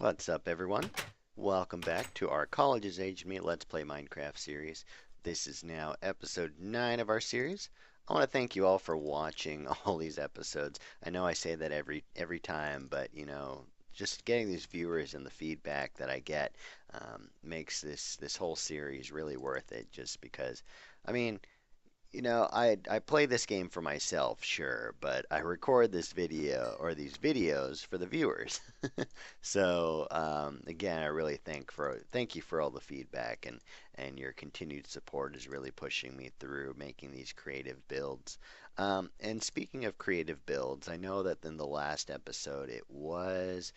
What's up, everyone? Welcome back to our College has Aged Me Let's Play Minecraft series. This is now episode 9 of our series. I want to thank you all for watching all these episodes. I know I say that every time, but just getting these viewers and the feedback that I get makes this whole series really worth it. Just because, I mean, I play this game for myself, sure, but I record this video or these videos for the viewers. So again, I really thank you for all the feedback and your continued support is really pushing me through making these creative builds. And speaking of creative builds, I know that in the last episode it was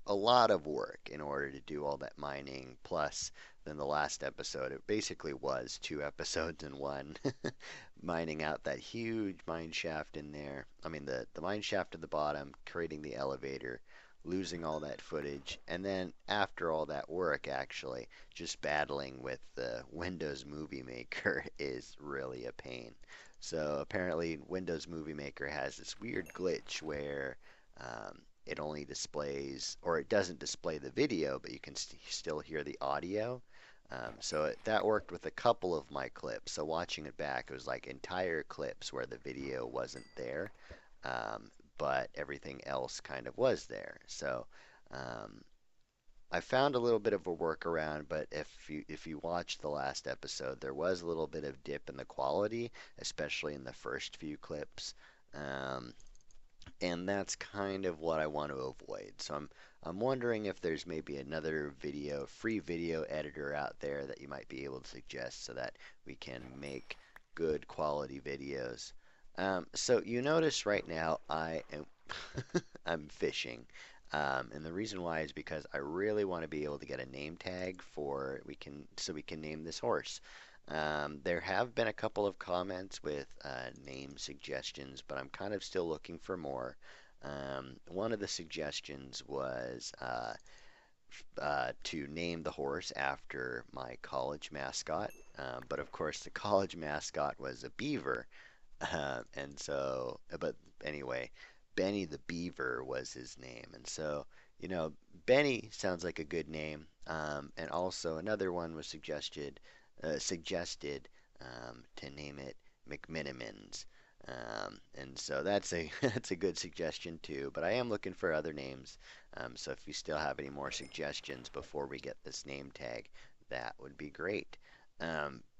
a lot of work in order to do all that mining. Plus, then the last episode, it basically was two episodes in one, mining out that huge mine shaft in there. I mean, the mine shaft at the bottom, creating the elevator, losing all that footage, and then after all that work, actually, just battling with the Windows Movie Maker is really a pain. So apparently, Windows Movie Maker has this weird glitch where it only displays, or it doesn't display the video, but you can still hear the audio. That worked with a couple of my clips. So watching it back, it was like entire clips where the video wasn't there, but everything else kind of was there. So um, I found a little bit of a workaround, but if you watched the last episode, there was a little bit of dip in the quality, especially in the first few clips. Um, and that's kind of what I want to avoid. So I'm wondering if there's maybe another free video editor out there that you might be able to suggest so that we can make good quality videos. So you notice right now I am I'm fishing. And the reason why is because I really want to be able to get a name tag so we can name this horse. There have been a couple of comments with name suggestions, but I'm kind of still looking for more. One of the suggestions was to name the horse after my college mascot, but of course the college mascot was a beaver, but anyway, Benny the Beaver was his name, and so you know Benny sounds like a good name, and also another one was suggested to name it McMinimins. And so that's a that's a good suggestion too. But I am looking for other names. So if you still have any more suggestions before we get this name tag, that would be great.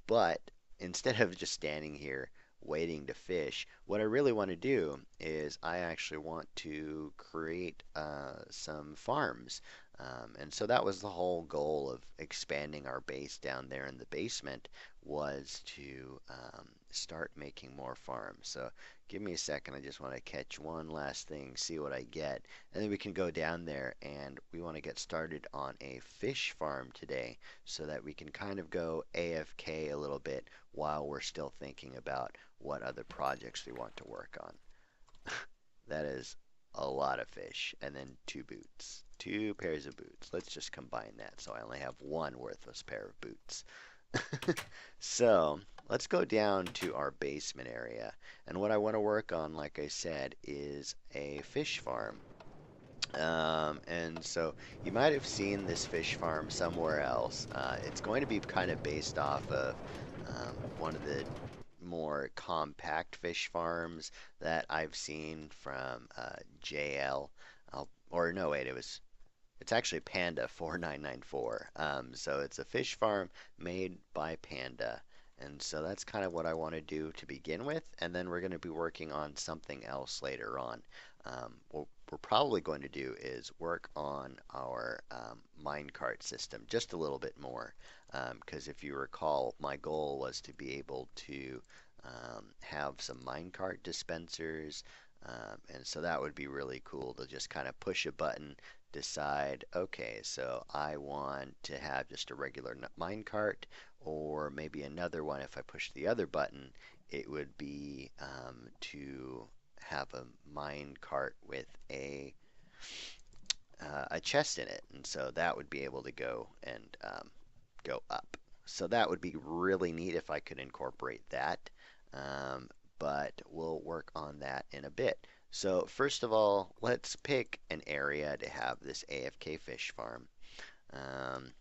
But instead of just standing here waiting to fish, what I really want to do is I actually want to create some farms. And so that was the whole goal of expanding our base down there in the basement was to start making more farms. So give me a second. I just want to catch one last thing, see what I get, and then we can go down there and we want to get started on a fish farm today so that we can kind of go AFK a little bit while we're still thinking about what other projects we want to work on. That is a lot of fish. And then two boots. Two pairs of boots. Let's just combine that so I only have one worthless pair of boots. So let's go down to our basement area. And what I want to work on, like I said, is a fish farm. And so you might have seen this fish farm somewhere else. It's going to be kind of based off of one of the more compact fish farms that I've seen from JL. Or no, wait, it's actually Panda 4994. So it's a fish farm made by Panda. And so that's kind of what I want to do to begin with. And then we're going to be working on something else later on. What we're probably going to do is work on our minecart system just a little bit more. Because if you recall, my goal was to be able to have some minecart dispensers. And so that would be really cool to just kind of push a button, decide, okay, so I want to have just a regular minecart, or maybe another one. If I push the other button, it would be to have a minecart with a chest in it, and so that would be able to go and go up. So that would be really neat if I could incorporate that, but we'll work on that in a bit. So first of all, let's pick an area to have this AFK fish farm. Um,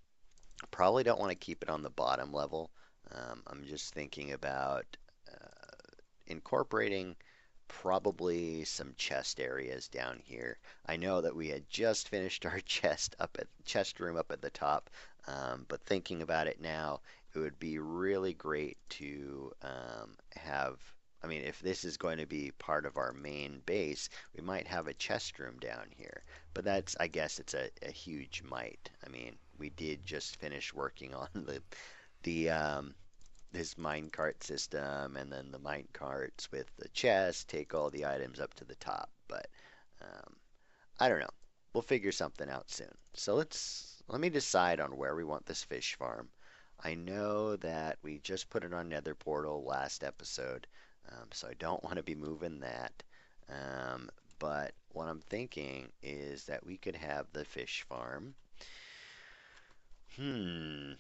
Probably don't want to keep it on the bottom level. I'm just thinking about incorporating probably some chest areas down here. I know that we had just finished our chest room up at the top, but thinking about it now, it would be really great to have. I mean, if this is going to be part of our main base, we might have a chest room down here. But that's, I guess, it's a huge might. I mean, we did just finish working on the this minecart system, and then the minecarts with the chest take all the items up to the top. But um, I don't know. We'll figure something out soon. So let me decide on where we want this fish farm. I know that we just put it on Nether Portal last episode, so I don't want to be moving that. But what I'm thinking is that we could have the fish farm. Hmm.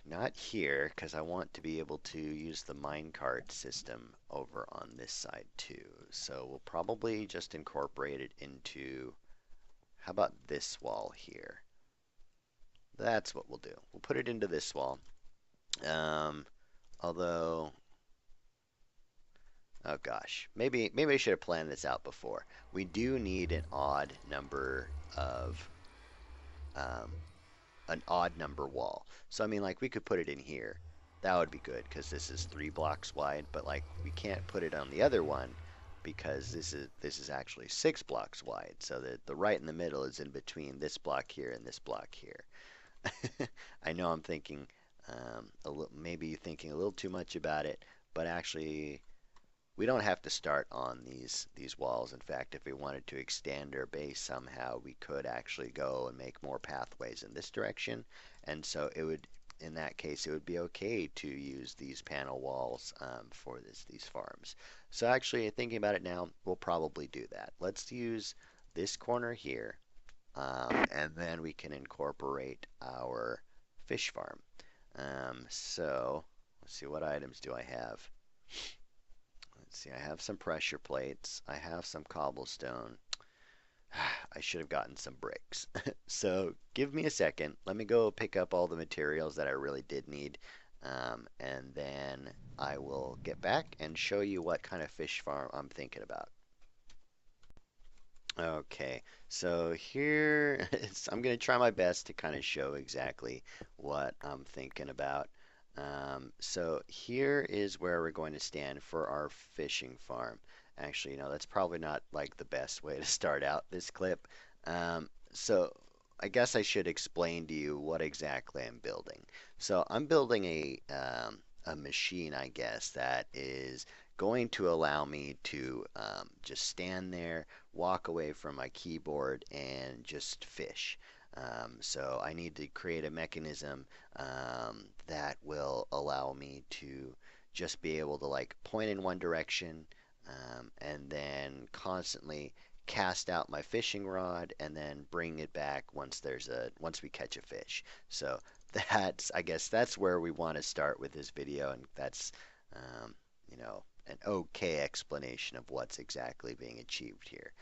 Not here, because I want to be able to use the minecart system over on this side too. So we'll probably just incorporate it into, how about this wall here? That's what we'll do. We'll put it into this wall. Um, Although, oh gosh, maybe I should have planned this out before. We do need um, an odd number wall. So I mean, like we could put it in here. That would be good because this is 3 blocks wide. But like we can't put it on the other one because this is actually 6 blocks wide. So the right in the middle is in between this block here and this block here. I know I'm thinking maybe thinking a little too much about it, but actually we don't have to start on these walls. In fact, if we wanted to extend our base somehow, we could actually go and make more pathways in this direction. And so it would, in that case, it would be okay to use these panel walls for these farms. So actually, thinking about it now, we'll probably do that. Let's use this corner here, and then we can incorporate our fish farm. So let's see, what items do I have? Let's see, I have some pressure plates. I have some cobblestone. I should have gotten some bricks. So give me a second. Let me go pick up all the materials that I really did need. And then I will get back and show you what kind of fish farm I'm thinking about. Okay, so here I'm going to try my best to kind of show exactly what I'm thinking about. So here is where we're going to stand for our fishing farm. Actually, that's probably not like the best way to start out this clip. So I guess I should explain to you what exactly I'm building. So I'm building a machine, I guess, that is going to allow me to just stand there, walk away from my keyboard, and just fish. So I need to create a mechanism that will allow me to just be able to like point in one direction and then constantly cast out my fishing rod and then bring it back once we catch a fish. So I guess that's where we want to start with this video, and that's um, an okay explanation of what's exactly being achieved here.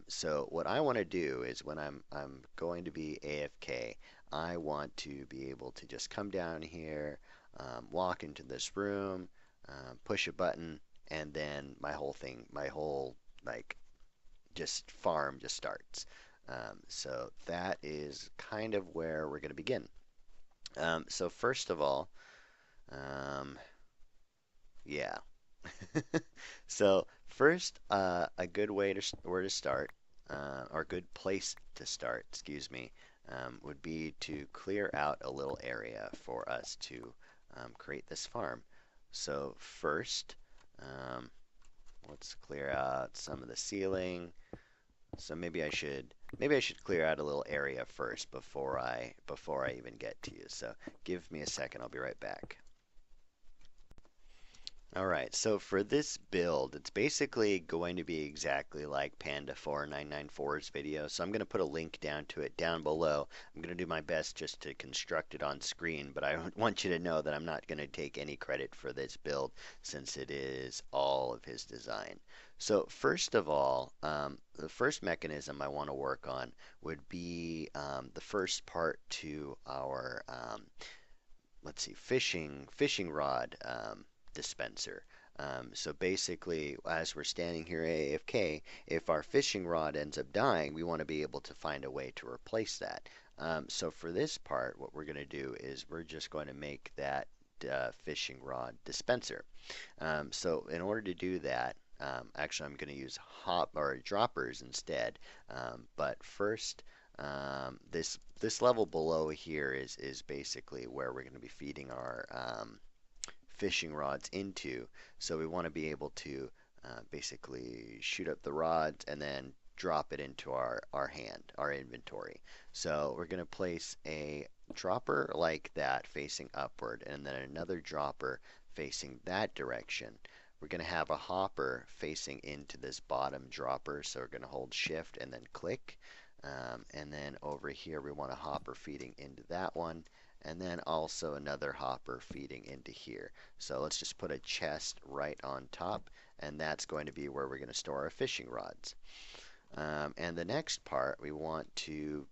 So what I want to do is when I'm going to be AFK, I want to be able to just come down here, walk into this room, push a button, and then my whole like just farm just starts. So that is kind of where we're going to begin. So first of all, um, yeah. So first, a good way to where to start, or a good place to start, excuse me, would be to clear out a little area for us to create this farm. So first, um, let's clear out some of the ceiling. So maybe I should clear out a little area first before I even get to you. So give me a second. I'll be right back. All right, so for this build, it's basically going to be exactly like Panda 4994's video. So I'm going to put a link down to it down below. I'm going to do my best just to construct it on screen, but I want you to know that I'm not going to take any credit for this build since it is all of his design. So first of all, the first mechanism I want to work on would be the first part to our let's see, fishing rod dispenser. So basically, as we're standing here AFK, if our fishing rod ends up dying, we want to be able to find a way to replace that. So for this part, what we're going to do is we're just going to make that fishing rod dispenser. So in order to do that, actually I'm going to use hop or droppers instead. But first, this level below here is basically where we're going to be feeding our fishing rods into. So we want to be able to basically shoot up the rods and then drop it into our inventory. So we're going to place a dropper like that facing upward and then another dropper facing that direction. We're going to have a hopper facing into this bottom dropper, so we're going to hold shift and then click. And then over here we want a hopper feeding into that one, and then also another hopper feeding into here. So let's just put a chest right on top, and that's going to be where we're going to store our fishing rods. And the next part, we want to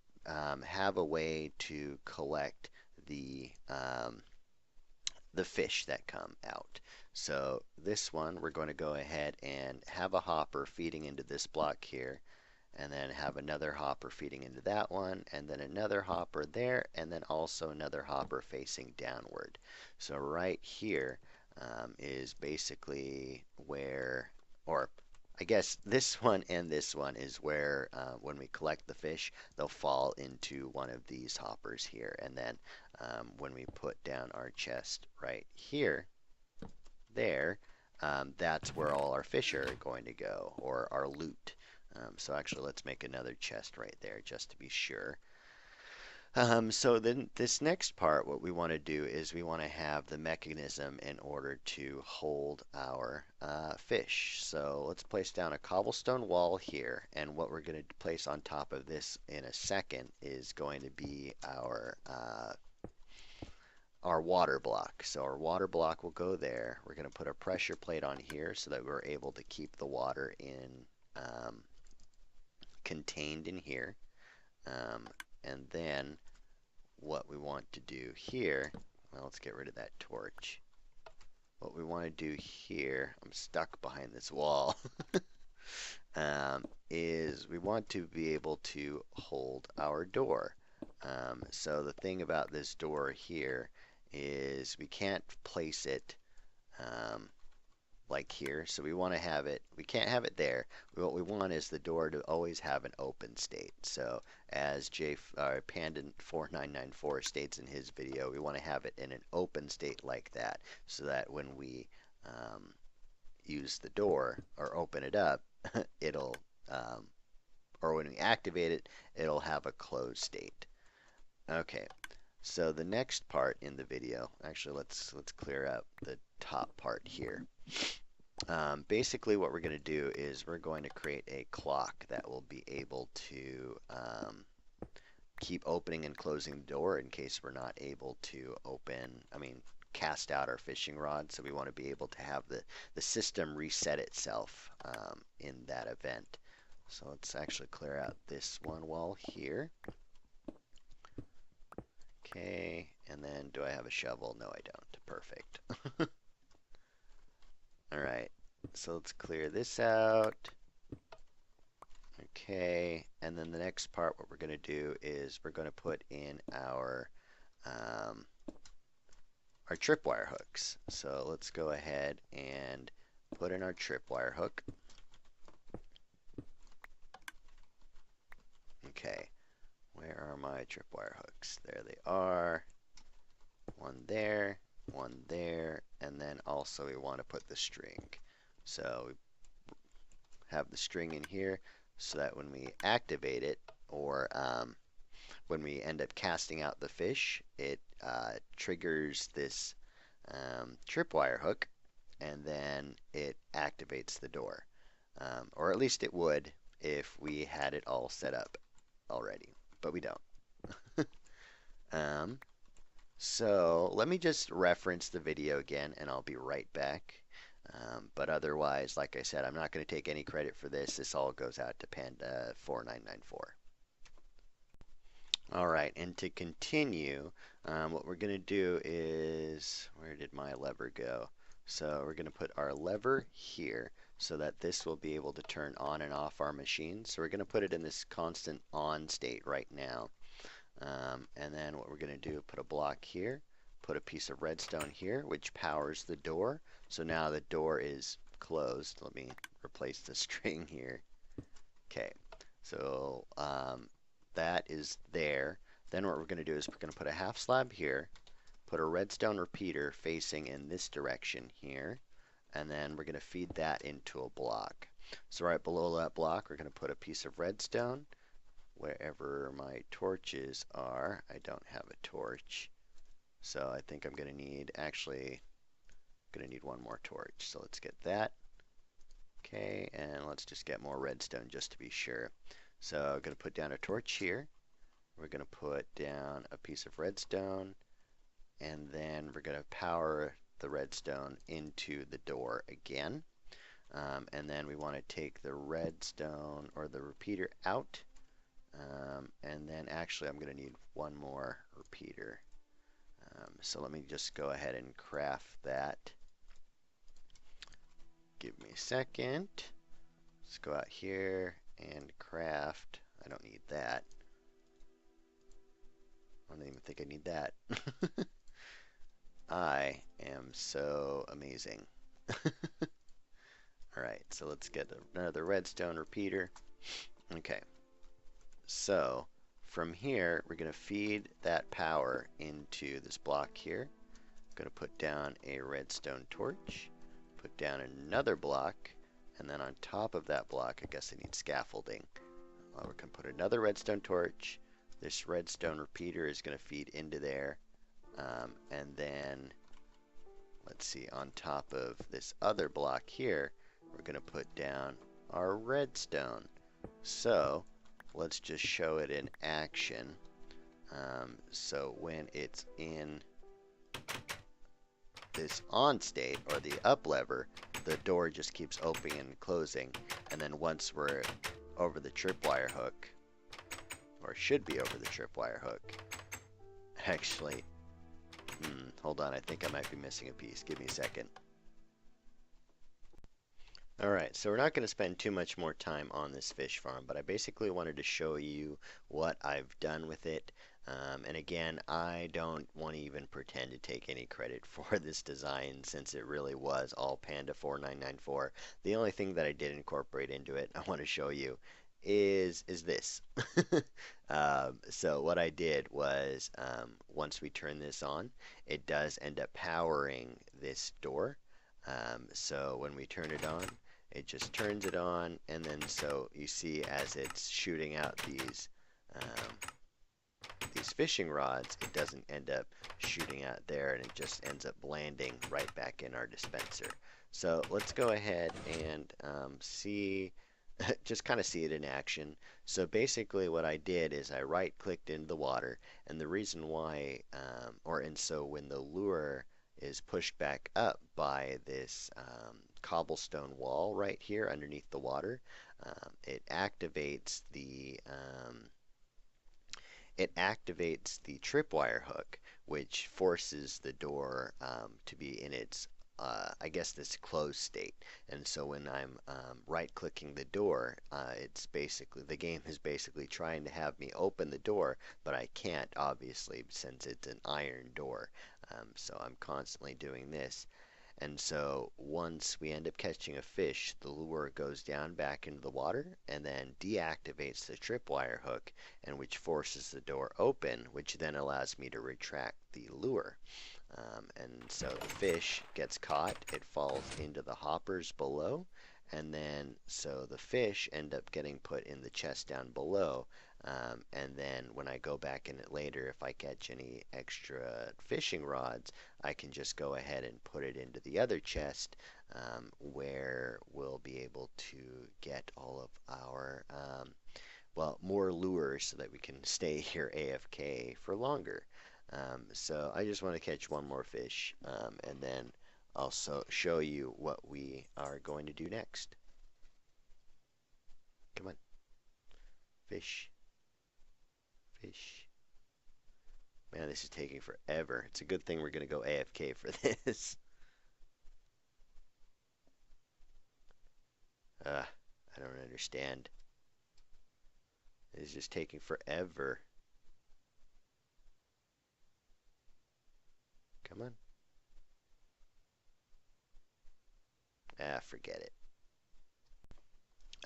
have a way to collect the fish that come out. So this one, we're going to go ahead and have a hopper feeding into this block here, and then have another hopper feeding into that one, and then another hopper there, and then also another hopper facing downward. So right here is basically where, or I guess this one and this one is where when we collect the fish, they'll fall into one of these hoppers here. And then when we put down our chest right here, there, that's where all our fish are going to go, or our loot. So actually, let's make another chest right there just to be sure. So then this next part, what we want to do is we want to have the mechanism in order to hold our fish. So let's place down a cobblestone wall here, and what we're going to place on top of this in a second is going to be our water block. So our water block will go there. We're going to put a pressure plate on here so that we're able to keep the water in contained in here. And then what we want to do here, well, let's get rid of that torch. What we want to do here, I'm stuck behind this wall, is we want to be able to hold our door. So the thing about this door here is we can't place it like here. So we want to have it, we can't have it there. What we want is the door to always have an open state. So as Panda 4994 states in his video, we want to have it in an open state like that, so that when we use the door or open it up, it'll, or when we activate it, it'll have a closed state. Okay, so the next part in the video, actually let's clear up the top part here. Basically what we're going to do is we're going to create a clock that will be able to keep opening and closing the door in case we're not able to cast out our fishing rod. So we want to be able to have the system reset itself in that event. So let's actually clear out this one wall here. Okay, and then do I have a shovel? No, I don't. Perfect. Alright, so let's clear this out. Okay, and then the next part, what we're going to do is we're going to put in our tripwire hooks. So let's go ahead and put in our tripwire hook. Okay, where are my tripwire hooks? There they are. One there, and then also we want to put the string. So we have the string in here so that when we activate it, or when we end up casting out the fish, it triggers this tripwire hook, and then it activates the door. Or at least it would if we had it all set up already, but we don't. Um, so let me just reference the video again and I'll be right back. But otherwise, like I said, I'm not going to take any credit for this. This all goes out to Panda 4994. All right, and to continue, what we're going to do is, where did my lever go? So we're going to put our lever here so that this will be able to turn on and off our machine. So we're going to put it in this constant on state right now. And then what we're going to do, put a block here, put a piece of redstone here, which powers the door. So now the door is closed. Let me replace the string here. Okay, so that is there. Then what we're going to do is we're going to put a half slab here, put a redstone repeater facing in this direction here, and then we're going to feed that into a block. So right below that block, we're going to put a piece of redstone. Wherever my torches are, I don't have a torch, so I think I'm going to need, actually, I'm going to need one more torch. So let's get that. Okay, and let's just get more redstone just to be sure. So I'm going to put down a torch here. We're going to put down a piece of redstone, and then we're going to power the redstone into the door again. And then we want to take the redstone or the repeater out. And then actually I'm going to need one more repeater. So let me just go ahead and craft that. Give me a second. Let's go out here and craft. I don't need that. I don't even think I need that. I am so amazing. Alright, so let's get another redstone repeater. Okay. So from here, we're going to feed that power into this block here. I'm going to put down a redstone torch, put down another block, and then on top of that block, I guess I need scaffolding. We're going to put another redstone torch. This redstone repeater is going to feed into there. And then, let's see, on top of this other block here, we're going to put down our redstone. So let's just show it in action. So when it's in this on state, or the up lever, the door just keeps opening and closing. And then once we're over the tripwire hook, or should be over the tripwire hook, actually, hold on, I think I might be missing a piece. Give me a second. Alright, so we're not going to spend too much more time on this fish farm, but I basically wanted to show you what I've done with it. And again, I don't want to even pretend to take any credit for this design, since it really was all Panda 4994. The only thing that I did incorporate into it, I want to show you, is this. So what I did was, once we turn this on, it does end up powering this door. So when we turn it on, it just turns it on, and then so you see as it's shooting out these fishing rods, it doesn't end up shooting out there, and it just ends up landing right back in our dispenser. So let's go ahead and see, just kind of see it in action. So basically what I did is I right-clicked into the water, and the reason why, and so when the lure is pushed back up by this cobblestone wall right here underneath the water, it activates the tripwire hook, which forces the door to be in its I guess this closed state. And so when I'm right-clicking the door, it's basically, the game is basically trying to have me open the door, but I can't, obviously, since it's an iron door. So I'm constantly doing this. And so once we end up catching a fish, the lure goes down back into the water and then deactivates the tripwire hook, and which forces the door open, which then allows me to retract the lure. And so the fish gets caught, it falls into the hoppers below, and then so the fish end up getting put in the chest down below. And then when I go back in it later, if I catch any extra fishing rods, I can just go ahead and put it into the other chest, where we'll be able to get all of our, well, more lures so that we can stay here AFK for longer. So I just want to catch one more fish, and then also show you what we are going to do next. Come on, fish, fish. Man, this is taking forever. It's a good thing we're going to go AFK for this. I don't understand. It's just taking forever. Come on. Ah, forget it.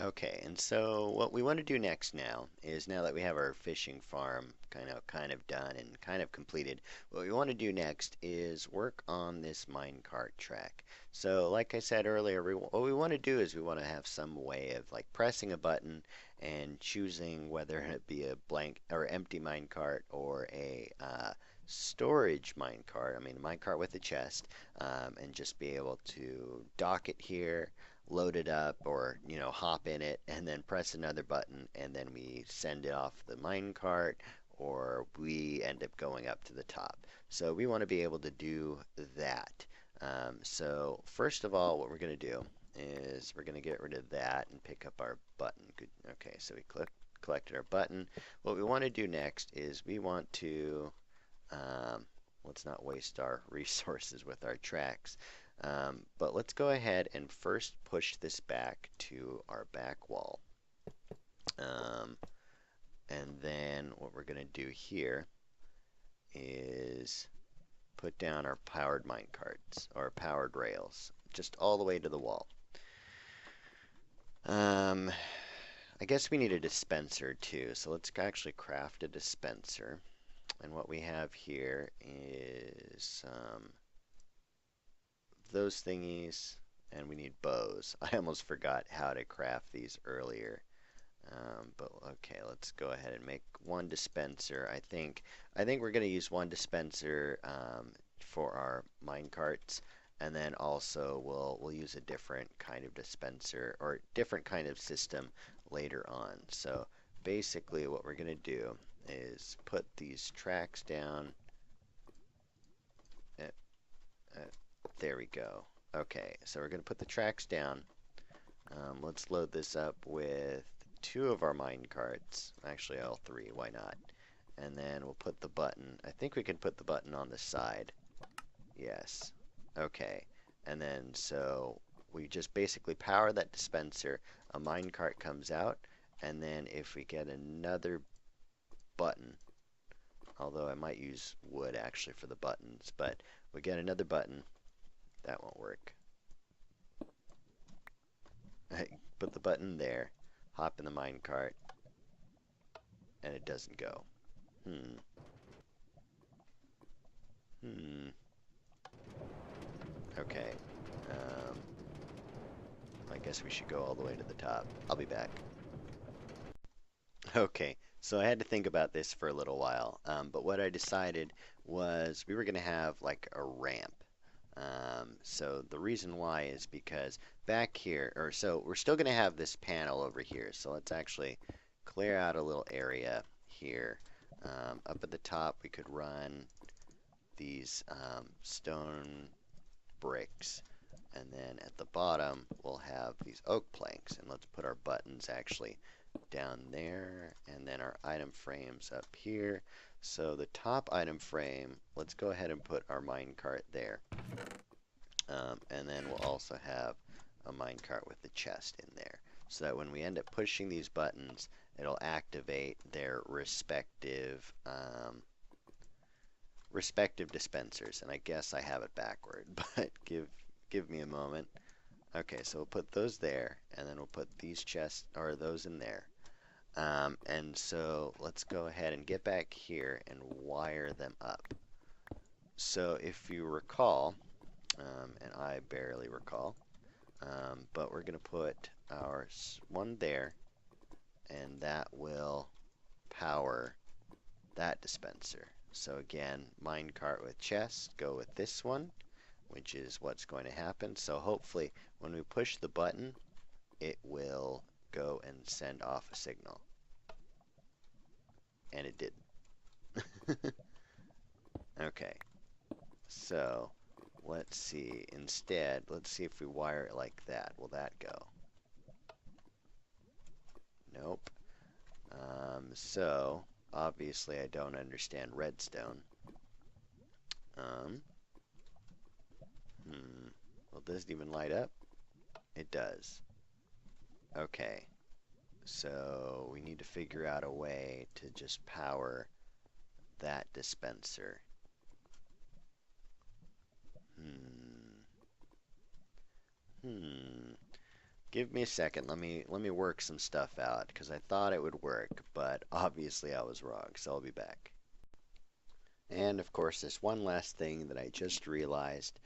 Okay, and so what we want to do next now is, now that we have our fishing farm kind of done and kind of completed, what we want to do next is work on this minecart track. So like I said earlier, what we want to do is we want to have some way of like pressing a button and choosing whether it be a blank or empty minecart or a storage minecart, I mean a minecart with a chest, and just be able to dock it here, load it up, or hop in it and then press another button, and then we send it off the minecart, or we end up going up to the top. So we want to be able to do that. So first of all, what we're going to do is we're going to get rid of that and pick up our button. Good. Okay, so we collected our button. What we want to do next is we want to, let's not waste our resources with our tracks. But let's go ahead and first push this back to our back wall. And then what we're going to do here is put down our powered minecarts, or powered rails, just all the way to the wall. I guess we need a dispenser too, so let's actually craft a dispenser. And what we have here is those thingies, and we need bows. I almost forgot how to craft these earlier. But okay, let's go ahead and make one dispenser. I think we're going to use one dispenser for our minecarts, and then also we'll use a different kind of dispenser or different kind of system later on. So basically what we're going to do is put these tracks down. There we go. Okay, so we're going to put the tracks down. Let's load this up with 2 of our mine carts. Actually, all 3. Why not? And then we'll put the button. I think we can put the button on the side. Yes. Okay. And then so we just basically power that dispenser. A mine cart comes out. And then if we get another button, although I might use wood actually for the buttons, but we get another button. That won't work. Put the button there, hop in the minecart, and it doesn't go. Okay. I guess we should go all the way to the top. I'll be back. Okay, so I had to think about this for a little while, but what I decided was we were going to have like a ramp. So the reason why is because back here, or so we're still going to have this panel over here. So let's actually clear out a little area here. Up at the top, we could run these stone bricks. And then at the bottom, we'll have these oak planks. And let's put our buttons actually down there. And then our item frames up here. So the top item frame, let's go ahead and put our minecart there. And then we'll also have a minecart with the chest in there. So that when we end up pushing these buttons, it'll activate their respective dispensers. And I guess I have it backward, but give me a moment. Okay, so we'll put those there, and then we'll put these chests, or those in there. And so let's go ahead and get back here and wire them up. So if you recall, and I barely recall, But we're going to put our one there, and that will power that dispenser. So again, minecart with chest, go with this one, which is what's going to happen. So hopefully when we push the button, it will go and send off a signal. And it did. Okay, so let's see. Instead, let's see if we wire it like that. Will that go? Nope. So obviously I don't understand redstone. Um, well, does it even light up? It does. Okay, so we need to figure out a way to just power that dispenser. Hmm. Hmm. Give me a second. Let me work some stuff out because I thought it would work, but obviously I was wrong. So I'll be back. And of course, there's one last thing that I just realized.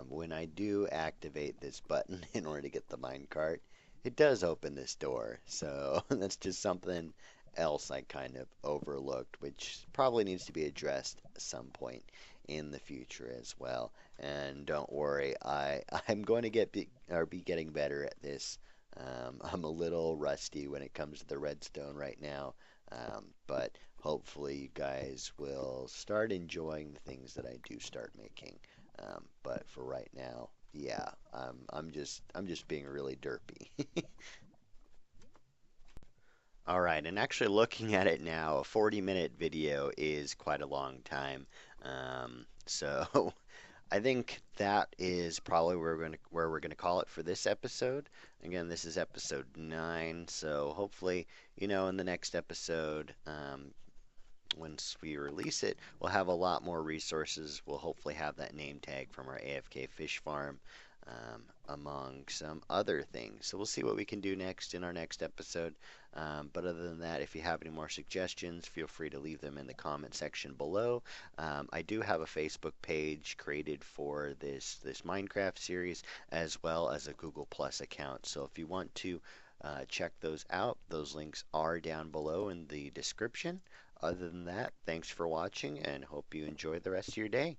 When I do activate this button in order to get the minecart, it does open this door. So that's just something else I kind of overlooked, which probably needs to be addressed at some point in the future as well. And don't worry, I'm going to be getting better at this. I'm a little rusty when it comes to the redstone right now, but hopefully you guys will start enjoying the things that I do start making. But for right now, yeah, I'm just being really derpy. All right, and actually looking at it now, a 40-minute video is quite a long time. So I think that is probably where we're gonna call it for this episode. Again, this is episode 9, so hopefully, in the next episode, once we release it, we'll have a lot more resources. We'll hopefully have that name tag from our AFK fish farm, among some other things. So we'll see what we can do next in our next episode. But other than that, if you have any more suggestions, feel free to leave them in the comment section below. I do have a Facebook page created for this Minecraft series, as well as a Google Plus account. So if you want to check those out, those links are down below in the description. Other than that, thanks for watching and hope you enjoy the rest of your day.